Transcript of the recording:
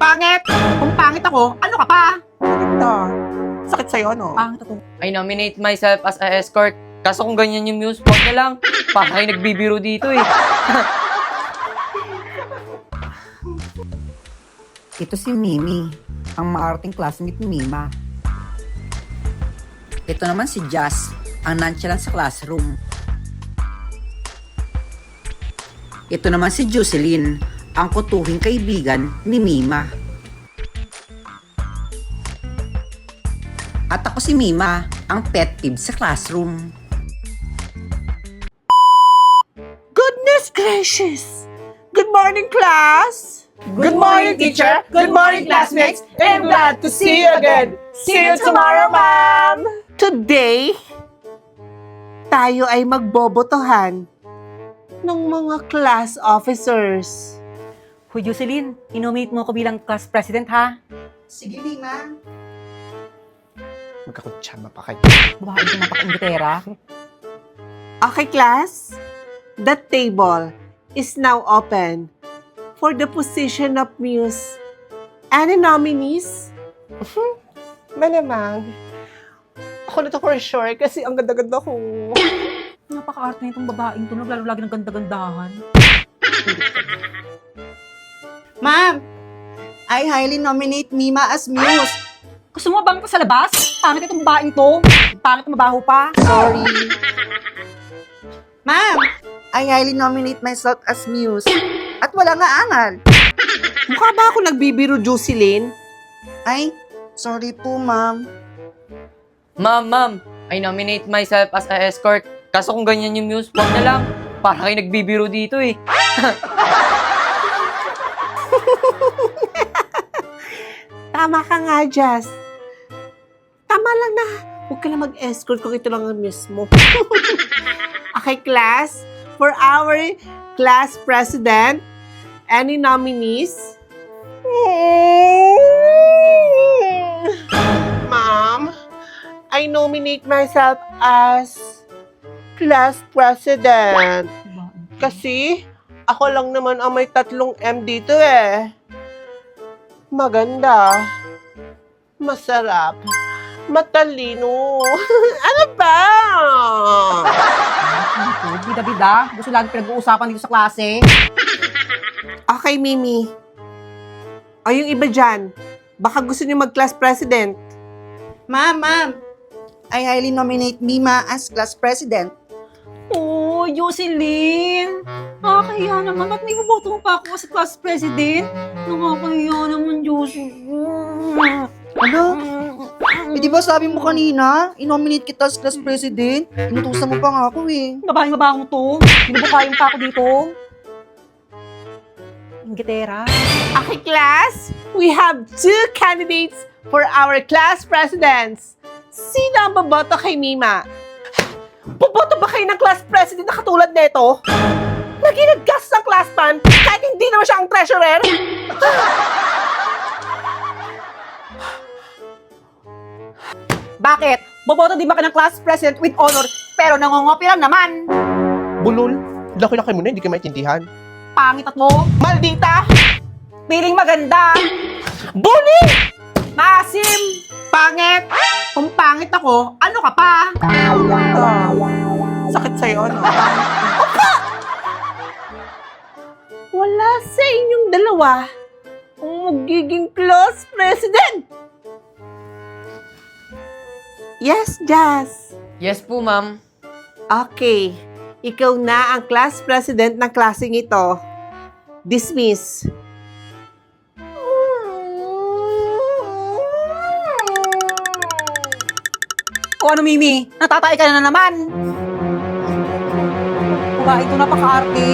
Pangit! Kung pangit ako, ano ka pa? Ito. Sakit sa'yo, no? Pangit ako. I nominate myself as a escort. Kaso kung ganyan yung news, wag na lang. Para kayo nagbibiro dito eh. Ito si Mimi, ang maarting classmate ni Mima. Ito naman si Jazz, ang nonchalant sa classroom. Ito naman si Jocelyn, ang kutuhing kaibigan ni Mima. At ako si Mima, ang pet peeve sa classroom. Goodness gracious! Good morning, class! Good morning, teacher! Good morning, classmates! I'm glad to see you again! See you tomorrow, ma'am! Today, tayo ay magbobotohan ng mga class officers. Hoy, Jocelyn, inominate mo ako bilang class president, ha? Sige, Mima. Magkakutsama pa kayo. Babae ko napaka-ingitera. Okay, class? The table is now open for the position of Muse. Any nominees? Malamang. Ako na to for sure kasi ang ganda-ganda ko. Napaka-arte nitong babaeng to, naglalo lagi ng ganda-gandahan. Ma'am, I highly nominate Mima as Muse. Gusto mo bang sa labas? Pangit itong babaeng to. Pangit na mabaho pa. Sorry. Ma'am, I highly nominate myself as Muse. At wala nga angal. Mukha ba ako nagbibiro, Jocelyn? Ay, sorry po, ma'am. Ma'am, I nominate myself as a escort. Kaso kung ganyan yung news, wag na lang. Para kayo nagbibiro dito eh. Tama ka nga, Jazz. Tama lang na. Huwag ka na mag-escort kung ito lang ang mismo. Okay, class. For our class president, any nominees? Ma'am, I nominate myself as class president. Kasi ako lang naman ang may 3 M dito eh. Maganda. Masarap. Matalino. Ano ba? Bida-bida. Gusto lagi pinag-uusapan dito sa klase. Okay, Mimi. O yung iba dyan, baka gusto niyo mag-class president. Ma'am, I highly nominate Mima as class president. Oh, Jocelyn. Nakakahiya naman. Ba't may buboto mo pa ako sa class president? Nakakahiya naman, Jocelyn. Ano? Eh, di ba sabi mo kanina, inominate kita as class president? Inutusan mo pa nga ako eh. Babaeng mabahong to. Binubukayin pa ako dito. Ingitera. Okay, class. We have 2 candidates for our class presidents. Sino ang boboto kay Mima? Boboto ba kayo ng class president na katulad nito? Naginaggas ng class pan kahit hindi naman siya ang treasurer? Bakit? Boboto di ba ka ng class president with honor pero nangongopi lang naman? Bulol, laki-laki mo na, hindi ka maintindihan. Pangit at mo? Maldita! Piling maganda! Bully! Masim! Pangit! Kung pangit ako, ano ka pa? Sakit sa'yo, no? Wala sa inyong dalawa ang magiging class president. Yes, Jazz. Yes po, ma'am. Okay. Ikaw na ang class president ng klaseng ito. Dismiss. O ano, Mimi? Natatay ka na naman! Babae ito napaka-arte.